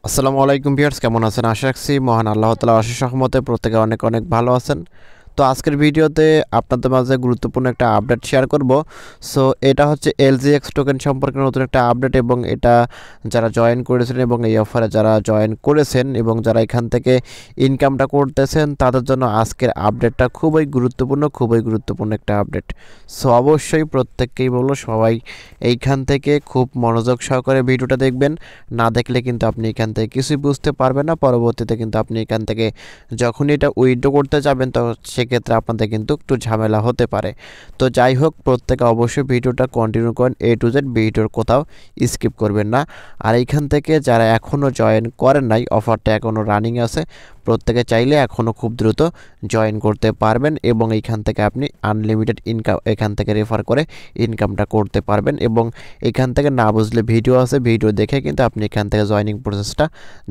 আসসালামু আলাইকুম ভিউয়ার্স, কেমন আছেন? আশা রাখছি মহান আল্লাহ তাআলার অশেষ রহমতে প্রত্যেকে অনেক অনেক ভালো আছেন। তো আজকের ভিডিওতে আপনাদের মাঝে গুরুত্বপূর্ণ একটা আপডেট শেয়ার করব। সো এটা হচ্ছে এলজিএক্স টোকেন সম্পর্কে নতুন একটা আপডেট, এবং এটা যারা জয়েন করেছেন এবং এই অফারে যারা জয়েন করেছেন এবং যারা এখান থেকে ইনকামটা করতেছেন তাদের জন্য আজকের আপডেটটা খুবই গুরুত্বপূর্ণ একটা আপডেট। সো অবশ্যই প্রত্যেককেই বলবো সবাই এইখান থেকে খুব মনোযোগ সহকারে ভিডিওটা দেখবেন। না দেখলে কিন্তু আপনি এখান থেকে কিছুই বুঝতে পারবেন না। পরবর্তীতে কিন্তু আপনি এখান থেকে যখন এটা উইথড্র করতে যাবেন তো সেক্ষেত্রে আপনাদের কিন্তু একটু ঝামেলা হতে পারে। তো যাই হোক, প্রত্যেকে অবশ্যই ভিডিওটা কন্টিনিউ করেন A to Z, ভিডিওর কোথাও স্কিপ করবেন না। আর এইখান থেকে যারা এখনও জয়েন করেন নাই, অফারটা এখনও রানিং আছে, প্রত্যেকে চাইলে এখনও খুব দ্রুত জয়েন করতে পারবেন এবং এইখান থেকে আপনি আনলিমিটেড ইনকাম এখান থেকে রেফার করে ইনকামটা করতে পারবেন। এবং এখান থেকে না বুঝলে ভিডিও আছে, ভিডিও দেখে কিন্তু আপনি এখান থেকে জয়েনিং প্রসেসটা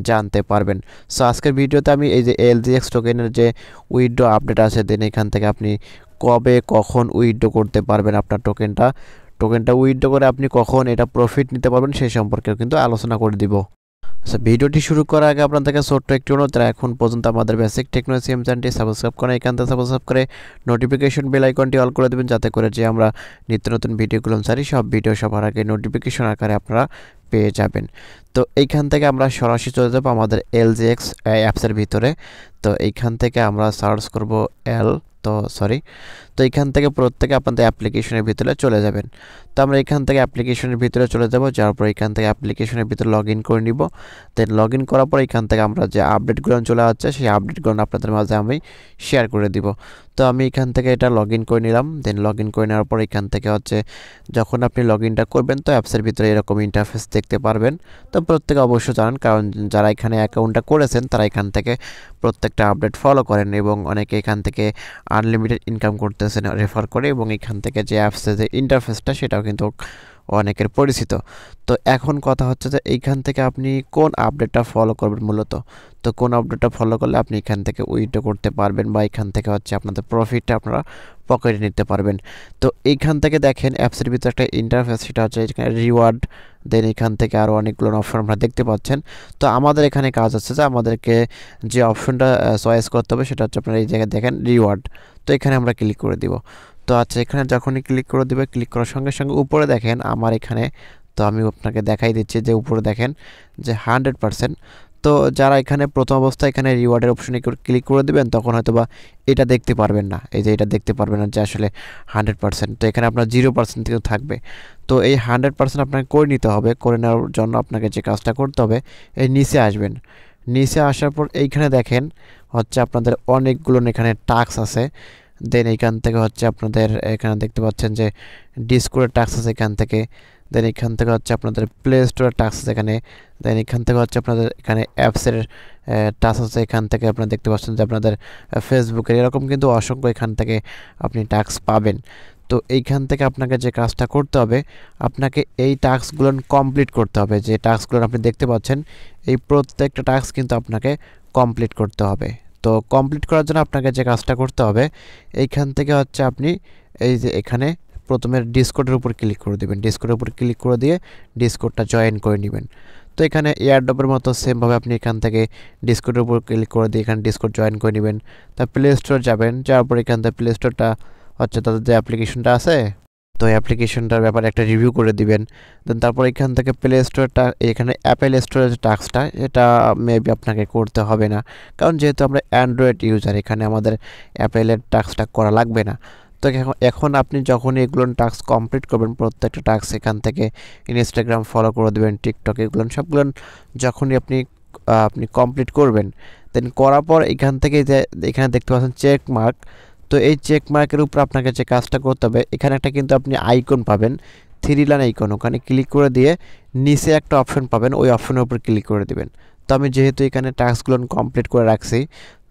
জানতে পারবেন। সো আজকের ভিডিওতে আমি এই যে এলজিএক্স টোকেনের যে উইথড্র আপডেট আছে, দেন এখান থেকে আপনি কবে কখন উইথড্র করতে পারবেন আপনার টোকেনটা উইথড্র করে আপনি কখন এটা প্রফিট নিতে পারবেন সেই সম্পর্কেও কিন্তু আলোচনা করে দিব। আচ্ছা, ভিডিওটি শুরু করার আগে আপনাদেরকে ছোট্ট একটি অনুরোধ, যারা এখন পর্যন্ত আমাদের বেসিক টেকনোলজি চ্যানেলটি সাবস্ক্রাইব করেন, এখান থেকে সাবস্ক্রাইব করে নোটিফিকেশন বেল আইকনটি অল করে দেবেন, যাতে করে যে আমরা নিত্য নতুন ভিডিওগুলো ছাড়ি সব ভিডিও সবার আগে নোটিফিকেশন আকারে আপনারা পেয়ে যাবেন। তো এইখান থেকে আমরা সরাসরি চলে যাব আমাদের এলজিএক্স অ্যাপসের ভিতরে। তো এইখান থেকে আমরা সার্চ করব তো এইখান থেকে প্রত্যেকে আপনাদের অ্যাপ্লিকেশনের ভিতরে চলে যাবেন। তো আমরা এখান থেকে অ্যাপ্লিকেশনের ভিতরে চলে যাব, যাওয়ার পর এখান থেকে অ্যাপ্লিকেশনের ভিতরে লগ ইন করে নিব। দেন লগ ইন করার পর এখান থেকে আমরা যে আপডেটগুলো চলে আসছে সেই আপডেটগুলো আপনাদের মাঝে আমি শেয়ার করে দিব। তো আমি এখান থেকে এটা লগ ইন করে নিলাম। দেন লগ ইন করে নেওয়ার পর এখান থেকে হচ্ছে যখন আপনি লগ ইনটা করবেন তো অ্যাপসের ভিতরে এরকম ইন্টারফেস দেখতে পারবেন। তো প্রত্যেকে অবশ্যই জানেন, কারণ যারা এখানে অ্যাকাউন্টটা করেছেন তারা এখান থেকে প্রত্যেকটা আপডেট ফলো করেন এবং অনেকে এখান থেকে আনলিমিটেড ইনকাম করতেছেন রেফার করে, এবং এখান থেকে যে অ্যাপসের যে ইন্টারফেসটা সেটাও কিন্তু অনেকের পরিচিত। তো এখন কথা হচ্ছে যে এইখান থেকে আপনি কোন আপডেটটা ফলো করবেন মূলত। তো কোন আপডেটটা ফলো করলে আপনি এখান থেকে উইথড্র করতে পারবেন বা এখান থেকে হচ্ছে আপনাদের প্রফিটটা আপনারা পকেটে নিতে পারবেন। তো এইখান থেকে দেখেন অ্যাপসের ভিতরে একটা ইন্টারফেস, সেটা হচ্ছে এখানে রিওয়ার্ড। দেন এখান থেকে আরও অনেকগুলো অপশন আমরা দেখতে পাচ্ছেন। তো আমাদের এখানে কাজ হচ্ছে যে আমাদেরকে যে অপশনটা চয়েস করতে হবে সেটা হচ্ছে আপনারা এই জায়গায় দেখেন রিওয়ার্ড। তো এখানে আমরা ক্লিক করে দিব। তো আচ্ছা, এখানে যখনই ক্লিক করে দেবে, ক্লিক করার সঙ্গে সঙ্গে উপরে দেখেন আমার এখানে, তো আমি আপনাকে দেখাই দিচ্ছি যে উপরে দেখেন যে 100%। তো যারা এখানে প্রথম অবস্থায় এখানে রিওয়ার্ডের অপশনে ক্লিক করে দেবেন তখন হয়তো বা এটা দেখতে পারবেন না, এই যে এটা দেখতে পারবেন না যে আসলে 100%। তো এখানে আপনার 0% থেকে থাকবে। তো এই 100% আপনাকে করে নিতে হবে। করে নেওয়ার জন্য আপনাকে যে কাজটা করতে হবে, এই নিচে আসবেন। নিচে আসার পর এইখানে দেখেন হচ্ছে আপনাদের অনেকগুলো এখানে টাস্ক আছে। দেন এইখান থেকে হচ্ছে আপনাদের এখানে দেখতে পাচ্ছেন যে ডিসকর্ডের টাস্ক আছে এখান থেকে। দেন এখান থেকে হচ্ছে আপনাদের প্লে স্টোরের টাস্ক আছে এখানে। দেন এখান থেকে হচ্ছে আপনাদের এখানে অ্যাপসের টাস্ক আছে এখান থেকে। আপনারা দেখতে পাচ্ছেন যে আপনাদের ফেসবুকের এরকম কিন্তু অসংখ্য এখান থেকে আপনি টাস্ক পাবেন। তো এইখান থেকে আপনাকে যে কাজটা করতে হবে, আপনাকে এই টাস্কগুলো কমপ্লিট করতে হবে। যে টাস্কগুলো আপনি দেখতে পাচ্ছেন এই প্রত্যেকটা টাস্ক কিন্তু আপনাকে কমপ্লিট করতে হবে। তো কমপ্লিট করার জন্য আপনাকে যে কাজটা করতে হবে, এইখান থেকে হচ্ছে আপনি এই যে এখানে প্রথমে ডিসকর্ডের উপর ক্লিক করে দেবেন। ডিসকর্ডের উপর ক্লিক করে দিয়ে ডিসকর্ডটা জয়েন করে নেবেন। তো এখানে এয়ারড্রপের মতো সেমভাবে আপনি এখান থেকে ডিসকর্ডের উপর ক্লিক করে দিয়ে এখানে ডিসকর্ড জয়েন করে নেবেন। তা প্লে স্টোর যাবেন, যাওয়ার পর এখান থেকে প্লে স্টোরটা হচ্ছে তাদের যে অ্যাপ্লিকেশনটা আছে, তো এই অ্যাপ্লিকেশনটার ব্যাপারে একটা রিভিউ করে দিবেন। দেন তারপর এখান থেকে প্লে স্টোরটা এখানে অ্যাপেল স্টোরের যে টাস্কটা এটা মেবি আপনাকে করতে হবে না, কারণ যেহেতু আমরা অ্যান্ড্রয়েড ইউজার এখানে আমাদের অ্যাপেলের টাস্কটা করা লাগবে না। তো এখন আপনি যখন এগুলো টাস্ক কমপ্লিট করবেন, প্রত্যেকটা টাস্ক এখান থেকে ইনস্টাগ্রাম ফলো করে দেবেন, টিকটক এগুলো সবগুলো যখনই আপনি কমপ্লিট করবেন, দেন করার পর এখান থেকে যে এখানে দেখতে পাচ্ছেন চেক মার্ক। তো এই চেক মার্কের উপর আপনাকে যে কাজটা করতে হবে, এখানে একটা কিন্তু আপনি আইকন পাবেন, 3 লাইন আইকন, ওখানে ক্লিক করে দিয়ে নিচে একটা অপশন পাবেন, ওই অপশনের উপর ক্লিক করে দেবেন। তো আমি যেহেতু এখানে টাস্কগুলো কমপ্লিট করে রাখছি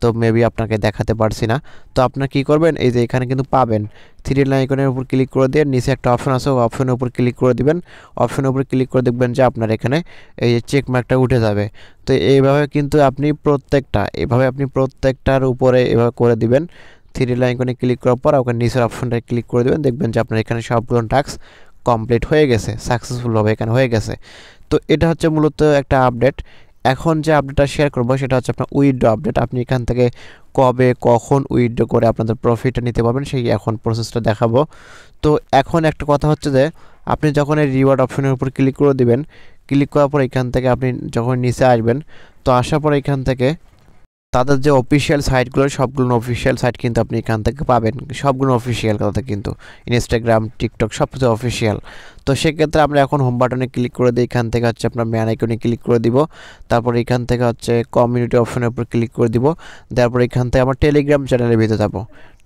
তো মেবি আপনাকে দেখাতে পারছি না। তো আপনার কী করবেন, এই যে এখানে কিন্তু পাবেন 3 লাইন আইকনের উপর ক্লিক করে দিয়ে নিচে একটা অপশন আছে, ওই অপশনের উপর ক্লিক করে দিবেন। অপশনের উপর ক্লিক করে দেখবেন যে আপনার এখানে এই যে চেক মার্কটা উঠে যাবে। তো এইভাবে কিন্তু আপনি প্রত্যেকটার উপরে এভাবে করে দিবেন। 3 লাইন আইকনে ক্লিক করার পর ওখানে নিচের অপশনটায় ক্লিক করে দেবেন, দেখবেন যে আপনার এখানে সবগুলো টাস্ক কমপ্লিট হয়ে গেছে, সাকসেসফুলভাবে এখানে হয়ে গেছে। তো এটা হচ্ছে মূলত একটা আপডেট। এখন যে আপডেটটা শেয়ার করব সেটা হচ্ছে আপনার উইথড্র আপডেট। আপনি এখান থেকে কবে কখন উইথড্র করে আপনাদের প্রফিটটা নিতে পারবেন সেই এখন প্রসেসটা দেখাবো। তো এখন একটা কথা হচ্ছে যে আপনি যখন এই রিওয়ার্ড অপশনের উপর ক্লিক করে দিবেন, ক্লিক করার পর এখান থেকে আপনি যখন নিচে আসবেন, তো আসার পর এখান থেকে তাদের যে অফিসিয়াল সাইটগুলো সবগুলো অফিসিয়াল সাইট কিন্তু আপনি এখান থেকে পাবেন, সবগুলো অফিসিয়াল কথা কিন্তু ইনস্টাগ্রাম, টিকটক সব কিছু অফিসিয়াল। তো সেক্ষেত্রে আমরা এখন হোম বাটনে ক্লিক করে দিই, এখান থেকে হচ্ছে আপনার ম্যান আইকনে ক্লিক করে দিব, তারপর এখান থেকে হচ্ছে কমিউনিটি অপশনের উপর ক্লিক করে দিব, তারপর এখান থেকে আমার টেলিগ্রাম চ্যানেলের ভিতরে যাব।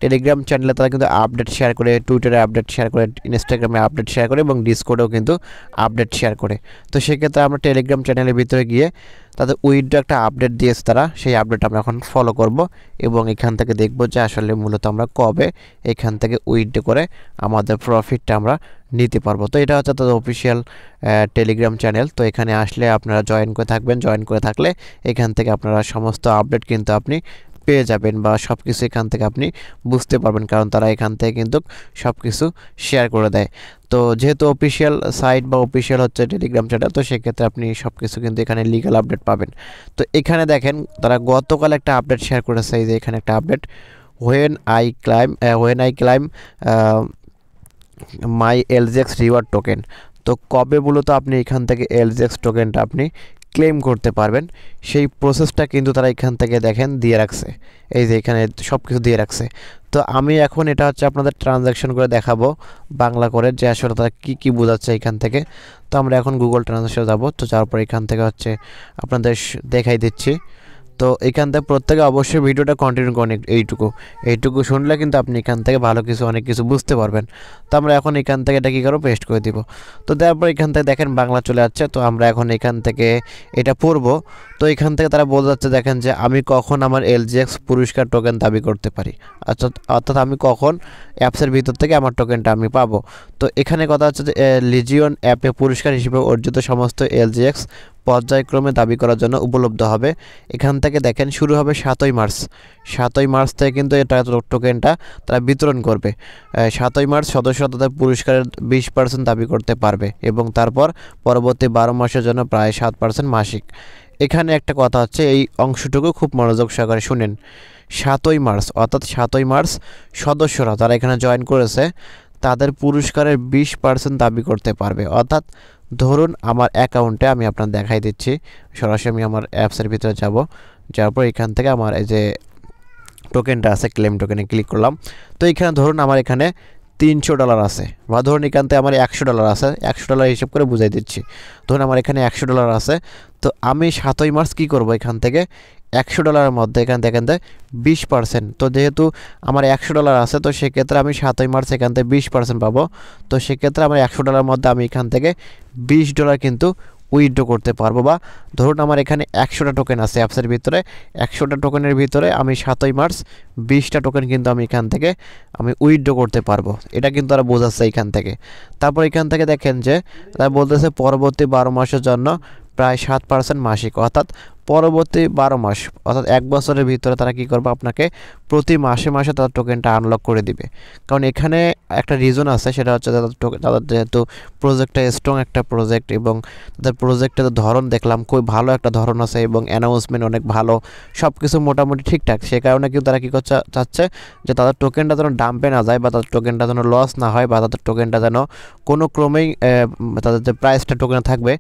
টেলিগ্রাম চ্যানেলে তারা কিন্তু আপডেট শেয়ার করে, টুইটারে আপডেট শেয়ার করে, ইনস্টাগ্রামে আপডেট শেয়ার করে এবং ডিসকর্ডেও কিন্তু আপডেট শেয়ার করে। তো সেক্ষেত্রে আমরা টেলিগ্রাম চ্যানেলের ভিতরে গিয়ে তাদের উইথড্র একটা আপডেট দিয়েছে তারা, সেই আপডেট আমরা এখন ফলো করব এবং এখান থেকে দেখব যে আসলে মূলত আমরা কবে এখান থেকে উইথড্র করে আমাদের প্রফিটটা আমরা নিতে পারবো। তো এটা হচ্ছে তাদের অফিসিয়াল টেলিগ্রাম চ্যানেল। তো এখানে আসলে আপনারা জয়েন করে থাকবেন, জয়েন করে থাকলে এখান থেকে আপনারা সমস্ত আপডেট কিন্তু আপনি পেয়ে যাবেন বা সব কিছু এখান থেকে আপনি বুঝতে পারবেন, কারণ তারা এখান থেকে কিন্তু সব কিছু শেয়ার করে দেয়। তো যেহেতু অফিসিয়াল সাইট বা অফিসিয়াল হচ্ছে টেলিগ্রাম চ্যানেল, তো সেক্ষেত্রে আপনি সব কিছু কিন্তু এখানে লিগ্যাল আপডেট পাবেন। তো এখানে দেখেন তারা গতকাল একটা আপডেট শেয়ার করেছে, এই যে এখানে একটা update, when I claim my এলজেক্স রিওয়ার্ড টোকেন। তো কবে মূলত আপনি এখান থেকে এলজেক্স টোকেনটা আপনি ক্লেম করতে পারবেন সেই প্রসেসটা কিন্তু তারা এখান থেকে দেখেন দিয়ে রাখছে, এই যে এখানে সব কিছু দিয়ে রাখছে। তো আমি এখন এটা হচ্ছে আপনাদের ট্রানজ্যাকশন করে দেখাবো বাংলা করে যে আসলে তারা কী বোঝাচ্ছে এখান থেকে। তো আমরা এখন গুগল ট্রান্সলেশনে যাব, তো যাওয়ার পর এখান থেকে হচ্ছে আপনাদের দেখাই দিচ্ছি। তো এখান থেকে প্রত্যেকে অবশ্যই ভিডিওটা কন্টিনিউ করেন, এইটুকু শুনলে কিন্তু আপনি এখান থেকে ভালো কিছু অনেক কিছু বুঝতে পারবেন। তো আমরা এখন এখান থেকে এটা কী করবো, পেস্ট করে দিব। তো তারপর এখান থেকে দেখেন বাংলা চলে যাচ্ছে। তো আমরা এখন এখান থেকে এটা পড়বো। তো এখান থেকে তারা বলে যাচ্ছে দেখেন যে আমি কখন আমার এলজিএক্স পুরস্কার টোকেন দাবি করতে পারি, অর্থাৎ আমি কখন অ্যাপসের ভিতর থেকে আমার টোকেনটা আমি পাবো। তো এখানে কথা হচ্ছে যে লিজিয়ন অ্যাপে পুরস্কার হিসেবে অর্জিত সমস্ত এলজিএক্স পর্যায়ক্রমে দাবি করার জন্য উপলব্ধ হবে। এখান থেকে দেখেন শুরু হবে 7ই মার্চ। 7ই মার্চ থেকে কিন্তু এটা টোকেনটা তারা বিতরণ করবে। 7ই মার্চ সদস্যরা তাদের পুরস্কারের 20% দাবি করতে পারবে এবং তারপর পরবর্তী 12 মাসের জন্য প্রায় 7% মাসিক। এখানে একটা কথা হচ্ছে, এই অংশটুকু খুব মনোযোগ সহকারে শুনেন। 7ই মার্চ অর্থাৎ 7ই মার্চ সদস্যরা যারা এখানে জয়েন করেছে তাদের পুরস্কারের 20% দাবি করতে পারবে। অর্থাৎ ধরুন আমার অ্যাকাউন্টে আমি আপনার দেখাই দিচ্ছি, সরাসরি আমি আমার অ্যাপসের ভিতরে যাব, যাওয়ার পর এখান থেকে আমার এই যে টোকেনটা আছে ক্লেম টোকেনে ক্লিক করলাম। তো এখানে ধরুন আমার এখানে $300 আছে, বা ধরুন এখান থেকে আমার $100 আছে, $100 হিসাব করে বুঝাই দিচ্ছি। ধরুন আমার এখানে $100 আছে। তো আমি 7ই মার্চ কী করবো, এখান থেকে $100 মধ্যে এখান থেকে 20%। তো যেহেতু আমার $100 আছে, তো সেক্ষেত্রে আমি 7ই মার্চ এখান থেকে 20% পাবো। তো সেক্ষেত্রে আমার $100 মধ্যে আমি এখান থেকে $20 কিন্তু উইথড্র করতে পারবো। বা ধরুন আমার এখানে 100টা টোকেন আছে অ্যাপসের ভিতরে, 100টা টোকেনের ভিতরে আমি 7ই মার্চ 20টা টোকেন কিন্তু আমি এখান থেকে আমি উইথড্র করতে পারবো। এটা কিন্তু তারা বোঝাচ্ছে এখান থেকে। তারপর এখান থেকে দেখেন যে তারা বলতেছে পরবর্তী 12 মাসের জন্য প্রায় 7% মাসিক, অর্থাৎ পরবর্তী 12 মাস অর্থাৎ 1 বছরের ভিতরে তারা কী করবে, আপনাকে প্রতি মাসে মাসে তাদের টোকেনটা আনলক করে দিবে। কারণ এখানে একটা রিজন আছে, সেটা হচ্ছে তাদের যেহেতু প্রজেক্টটা স্ট্রং একটা প্রজেক্ট এবং তাদের প্রজেক্টের ধরন দেখলাম খুব ভালো একটা ধরন আছে এবং অ্যানাউন্সমেন্ট অনেক ভালো, সব কিছু মোটামুটি ঠিকঠাক। সে কারণে কিন্তু তারা কী করতে চাচ্ছে যে তাদের টোকেনটা যেন ডাম্পে না যায় বা তাদের টোকেনটা যেন লস না হয় বা তাদের টোকেনটা যেন কোনো ক্রমেই তাদের যে প্রাইসটা টোকেনে থাকবে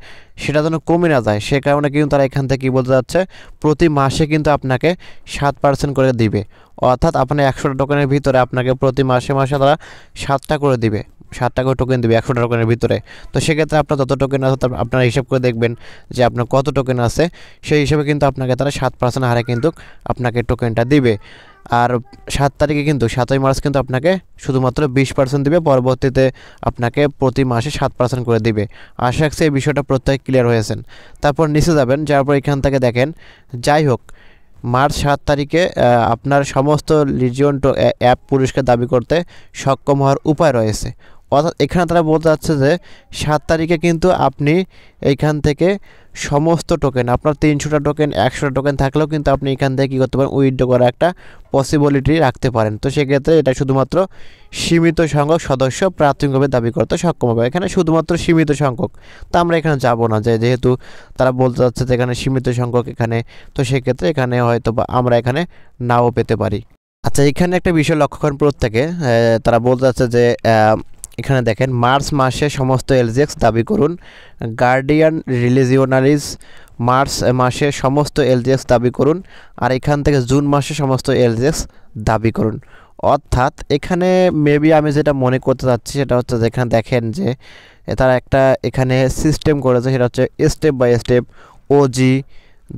সেটা যেন কমে না যায়। সে কারণে কিন্তু তারা এখান থেকে কী বলতে যাচ্ছে, প্রতি মাসে কিন্তু আপনাকে 7% করে দিবে। অর্থাৎ আপনার 100টা টোকেনের ভিতরে আপনাকে প্রতি মাসে মাসে তারা 7টা করে দিবে, 7টা করে টোকেন দিবে 100টা টোকেনের ভিতরে। তো সেক্ষেত্রে আপনার যত টোকেন আছে আপনারা হিসাব করে দেখবেন যে আপনার কত টোকেন আছে, সেই হিসাবে কিন্তু আপনাকে তারা 7% হারে কিন্তু আপনাকে টোকেনটা দিবে। আর 7 তারিখে কিন্তু 7ই মার্চ কিন্তু আপনাকে শুধুমাত্র 20% দিবে, পরবর্তীতে আপনাকে প্রতি মাসে 7% করে দিবে। আশা রাখছি এই বিষয়টা প্রত্যেক ক্লিয়ার হয়েছেন। তারপর নিচে যাবেন, যাওয়ার পর এখান থেকে দেখেন যাই হোক মার্চ 7 তারিখে আপনার সমস্ত লিজিয়ন অ্যাপ পুরস্কার দাবি করতে সক্ষম হওয়ার উপায় রয়েছে। অর্থাৎ এখানে তারা বলতে চাচ্ছে যে 7 তারিখে কিন্তু আপনি এইখান থেকে সমস্ত টোকেন, আপনার 300টা টোকেন 100টা টোকেন থাকলেও কিন্তু আপনি এখান থেকে কী করতে পারেন, উইথড্র করার একটা পসিবিলিটি রাখতে পারেন। তো সেক্ষেত্রে এটা শুধুমাত্র সীমিত সংখ্যক সদস্য প্রাথমিকভাবে দাবি করতে সক্ষম হবে। এখানে শুধুমাত্র সীমিত সংখ্যক, তো আমরা এখানে যাব না, যেহেতু তারা বলতে চাচ্ছে যে এখানে সীমিত সংখ্যক এখানে, তো সেক্ষেত্রে এখানে হয়তো বা আমরা এখানে নাও পেতে পারি। আচ্ছা, এখানে একটা বিষয় লক্ষ্য করেন প্রত্যেকে, তারা বলতে চাচ্ছে যে এখানে দেখেন মার্চ মাসে সমস্ত এলজেক্স দাবি করুন, গার্ডিয়ান রিলিজিওনারিজ মার্চ মাসে সমস্ত এলজেক্স দাবি করুন, আর এখান থেকে জুন মাসে সমস্ত এলজেক্স দাবি করুন। অর্থাৎ এখানে মেবি আমি যেটা মনে করতে চাচ্ছি সেটা হচ্ছে যে এখানে দেখেন যে তারা একটা এখানে সিস্টেম করেছে, সেটা হচ্ছে স্টেপ বাই স্টেপ ওজি,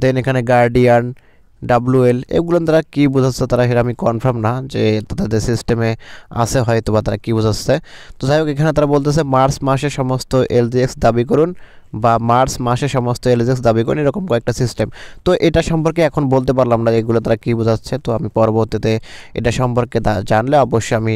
দেন এখানে গার্ডিয়ান, WL, এগুলো তারা কী বোঝাচ্ছে তারা সেটা আমি কনফার্ম না যে তাদের সিস্টেমে আছে হয়তো বা তারা কী বোঝাচ্ছে। তো যাই হোক, এখানে তারা বলতেছে মার্চ মাসে সমস্ত LGX দাবি করুন বা মার্চ মাসে সমস্ত LGX দাবি করুন, এরকম কয়েকটা সিস্টেম। তো এটা সম্পর্কে এখন বলতে পারলাম না এগুলো তারা কী বোঝাচ্ছে। তো আমি পরবর্তীতে এটা সম্পর্কে জানলে অবশ্যই আমি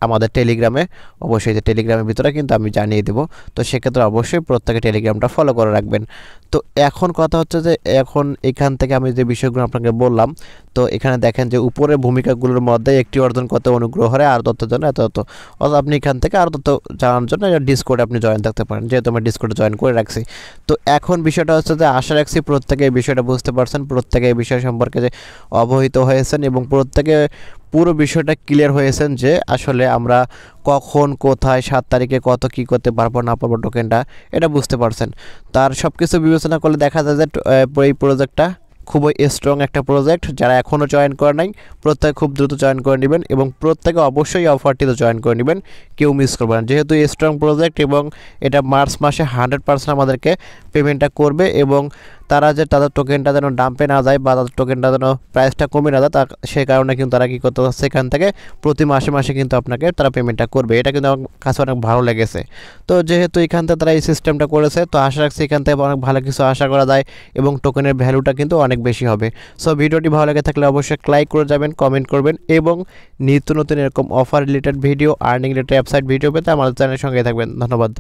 আমাদের টেলিগ্রামে, অবশ্যই যে টেলিগ্রামের ভিতরে কিন্তু আমি জানিয়ে দেবো। তো সেক্ষেত্রে অবশ্যই প্রত্যেকে টেলিগ্রামটা ফলো করে রাখবেন। তো এখন কথা হচ্ছে যে এখন এখান থেকে আমি যে বিষয়গুলো আপনাকে বললাম, তো এখানে দেখেন যে উপরের ভূমিকাগুলোর মধ্যে একটি অর্জন করতে অনুগ্রহ করে আর তথ্যের জন্য এত তথ্য, অর্থাৎ আপনি এখান থেকে আরও তথ্য জানার জন্য ডিসকোডে আপনি জয়েন থাকতে পারেন, যেহেতু আমি ডিসকোডে জয়েন করে রাখছি। তো এখন বিষয়টা হচ্ছে যে আশা রাখছি প্রত্যেকে এই বিষয়টা বুঝতে পারছেন, প্রত্যেকে এই বিষয় সম্পর্কে যে অবহিত হয়েছেন এবং প্রত্যেকে পুরো বিষয়টা ক্লিয়ার হয়েছেন যে আসলে আমরা কখন কোথায় 7 তারিখে কত কী করতে পারবো না পারবো টোকেনটা, এটা বুঝতে পারছেন। তার সব কিছু বিবেচনা করলে দেখা যায় যে এই প্রজেক্টটা খুবই স্ট্রং একটা প্রজেক্ট। যারা এখনও জয়েন করে নাই প্রত্যেকে খুব দ্রুত জয়েন করে নেবেন এবং প্রত্যেকে অবশ্যই অফারটিতে জয়েন করে নেবেন, কেউ মিস করবেন না, যেহেতু স্ট্রং প্রজেক্ট এবং এটা মার্চ মাসে 100% আমাদেরকে পেমেন্টটা করবে এবং তারা যে তাদের টোকেনটা যেন ডাম্পে না যায় বা তাদের টোকেনটা যেন প্রাইসটা কমে না যায়, সেই কারণে কিন্তু তারা কী করতে চাচ্ছে এখান থেকে প্রতি মাসে মাসে কিন্তু আপনাকে তারা পেমেন্টটা করবে। এটা কিন্তু আমার কাছে অনেক ভালো লেগেছে। তো যেহেতু এখান থেকে তারা এই সিস্টেমটা করেছে, তো আশা রাখছি এখান থেকে অনেক ভালো কিছু আশা করা যায় এবং টোকেনের ভ্যালুটা কিন্তু অনেক বেশি হবে। সো ভিডিওটি ভালো লেগে থাকলে অবশ্যই লাইক করে যাবেন, কমেন্ট করবেন এবং নিত্য নতুন এরকম offer related video, earning related website video পেতে আমাদের চ্যানেলের সঙ্গে থাকবেন। ধন্যবাদ।